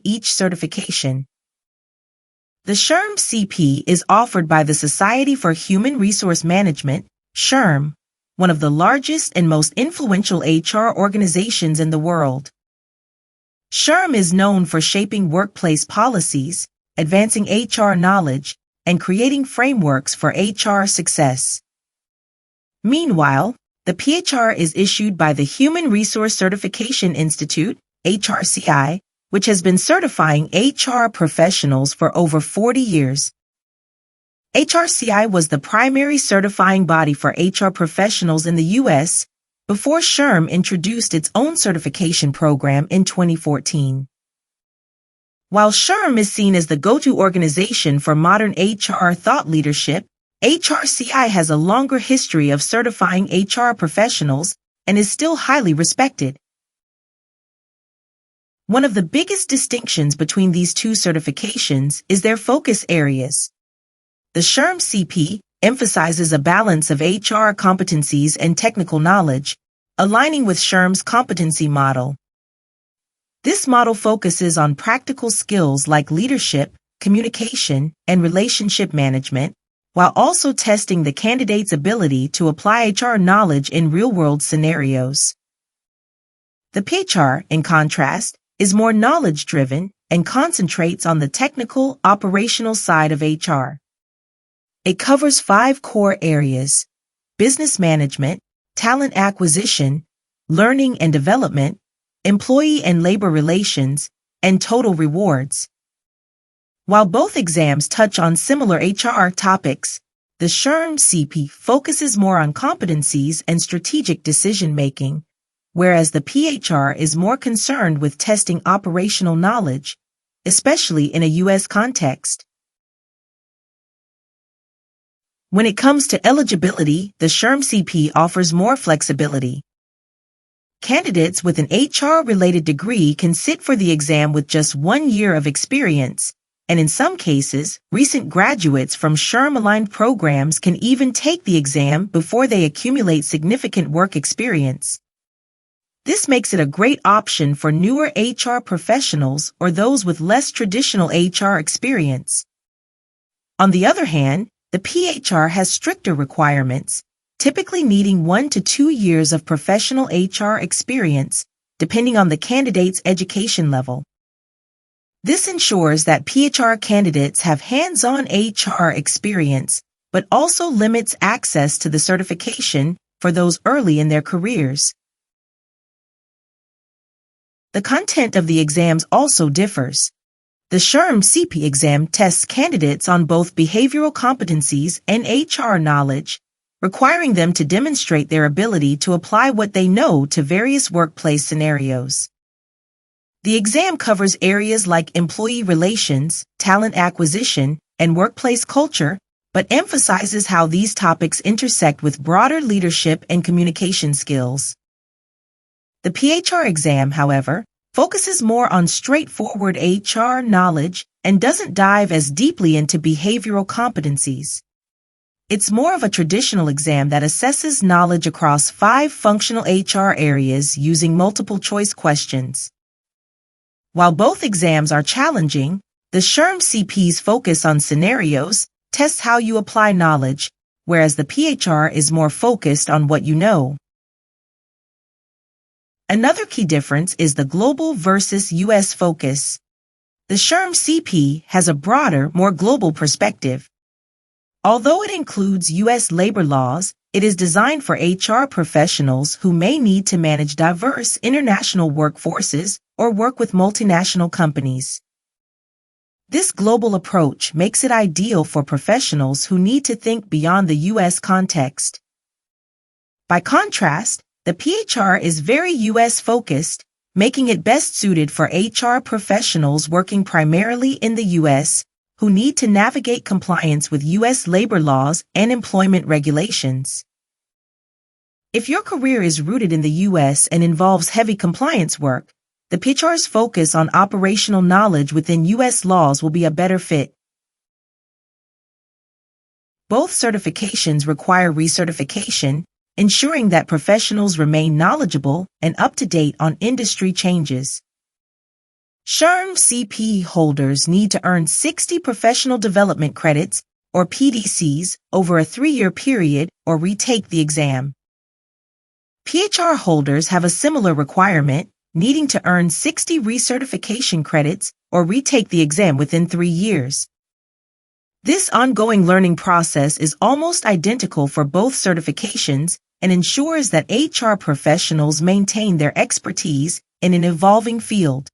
each certification. The SHRM-CP is offered by the Society for Human Resource Management, SHRM, one of the largest and most influential HR organizations in the world. SHRM is known for shaping workplace policies, advancing HR knowledge, and creating frameworks for HR success. Meanwhile, the PHR is issued by the Human Resource Certification Institute, HRCI, which has been certifying HR professionals for over 40 years. HRCI was the primary certifying body for HR professionals in the U.S. before SHRM introduced its own certification program in 2014. While SHRM is seen as the go-to organization for modern HR thought leadership, HRCI has a longer history of certifying HR professionals and is still highly respected. One of the biggest distinctions between these two certifications is their focus areas. The SHRM-CP emphasizes a balance of HR competencies and technical knowledge, aligning with SHRM's competency model. This model focuses on practical skills like leadership, communication, and relationship management, while also testing the candidate's ability to apply HR knowledge in real-world scenarios. The PHR, in contrast, is more knowledge-driven and concentrates on the technical, operational side of HR. It covers 5 core areas: business management, talent acquisition, learning and development, employee and labor relations, and total rewards. While both exams touch on similar HR topics, the SHRM-CP focuses more on competencies and strategic decision-making, whereas the PHR is more concerned with testing operational knowledge, especially in a U.S. context. When it comes to eligibility, the SHRM-CP offers more flexibility. Candidates with an HR-related degree can sit for the exam with just 1 year of experience, and in some cases, recent graduates from SHRM-aligned programs can even take the exam before they accumulate significant work experience. This makes it a great option for newer HR professionals or those with less traditional HR experience. On the other hand, the PHR has stricter requirements, typically needing 1 to 2 years of professional HR experience, depending on the candidate's education level. This ensures that PHR candidates have hands-on HR experience, but also limits access to the certification for those early in their careers. The content of the exams also differs. The SHRM-CP exam tests candidates on both behavioral competencies and HR knowledge, requiring them to demonstrate their ability to apply what they know to various workplace scenarios. The exam covers areas like employee relations, talent acquisition, and workplace culture, but emphasizes how these topics intersect with broader leadership and communication skills. The PHR exam, however, focuses more on straightforward HR knowledge and doesn't dive as deeply into behavioral competencies. It's more of a traditional exam that assesses knowledge across 5 functional HR areas using multiple choice questions. While both exams are challenging, the SHRM-CP's focus on scenarios tests how you apply knowledge, whereas the PHR is more focused on what you know. Another key difference is the global versus U.S. focus. The SHRM-CP has a broader, more global perspective. Although it includes U.S. labor laws, it is designed for HR professionals who may need to manage diverse international workforces or work with multinational companies. This global approach makes it ideal for professionals who need to think beyond the U.S. context. By contrast, the PHR is very U.S.-focused, making it best suited for HR professionals working primarily in the U.S. who need to navigate compliance with U.S. labor laws and employment regulations. If your career is rooted in the U.S. and involves heavy compliance work, the PHR's focus on operational knowledge within U.S. laws will be a better fit. Both certifications require recertification, ensuring that professionals remain knowledgeable and up-to-date on industry changes. SHRM-CP holders need to earn 60 professional development credits, or PDCs, over a 3-year period or retake the exam. PHR holders have a similar requirement, needing to earn 60 recertification credits or retake the exam within 3 years. This ongoing learning process is almost identical for both certifications and ensures that HR professionals maintain their expertise in an evolving field.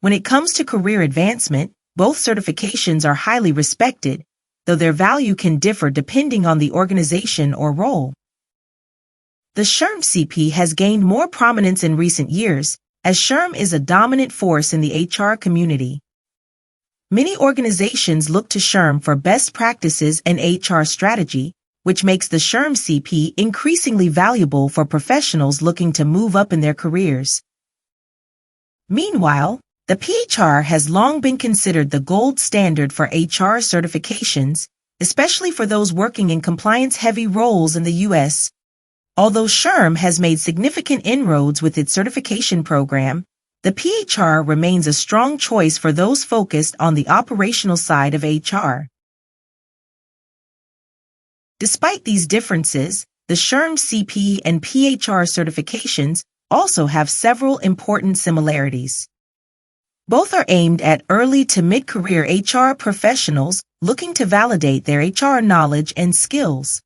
When it comes to career advancement, both certifications are highly respected, though their value can differ depending on the organization or role. The SHRM-CP has gained more prominence in recent years, as SHRM is a dominant force in the HR community. Many organizations look to SHRM for best practices and HR strategy, which makes the SHRM-CP increasingly valuable for professionals looking to move up in their careers. Meanwhile, the PHR has long been considered the gold standard for HR certifications, especially for those working in compliance-heavy roles in the U.S. Although SHRM has made significant inroads with its certification program, the PHR remains a strong choice for those focused on the operational side of HR. Despite these differences, the SHRM-CP and PHR certifications also have several important similarities. Both are aimed at early to mid-career HR professionals looking to validate their HR knowledge and skills.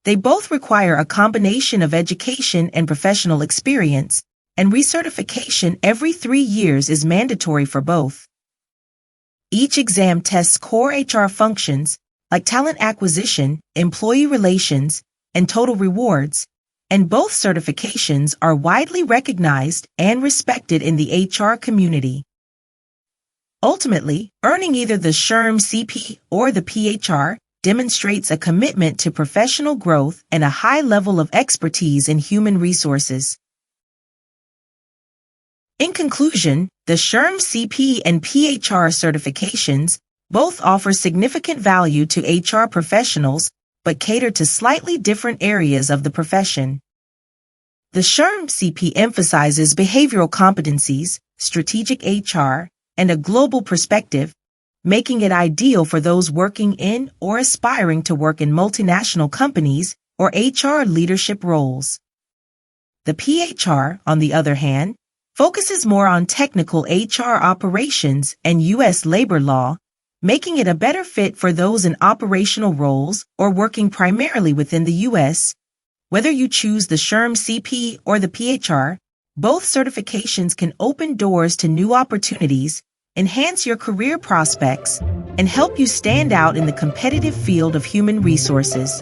They both require a combination of education and professional experience, and recertification every 3 years is mandatory for both. Each exam tests core HR functions like talent acquisition, employee relations, and total rewards, and both certifications are widely recognized and respected in the HR community. Ultimately, earning either the SHRM-CP or the PHR demonstrates a commitment to professional growth and a high level of expertise in human resources. In conclusion, the SHRM-CP and PHR certifications both offer significant value to HR professionals but cater to slightly different areas of the profession. The SHRM-CP emphasizes behavioral competencies, strategic HR, and a global perspective, making it ideal for those working in or aspiring to work in multinational companies or HR leadership roles. The PHR, on the other hand, focuses more on technical HR operations and U.S. labor law, making it a better fit for those in operational roles or working primarily within the U.S. Whether you choose the SHRM-CP or the PHR, both certifications can open doors to new opportunities, enhance your career prospects, and help you stand out in the competitive field of human resources.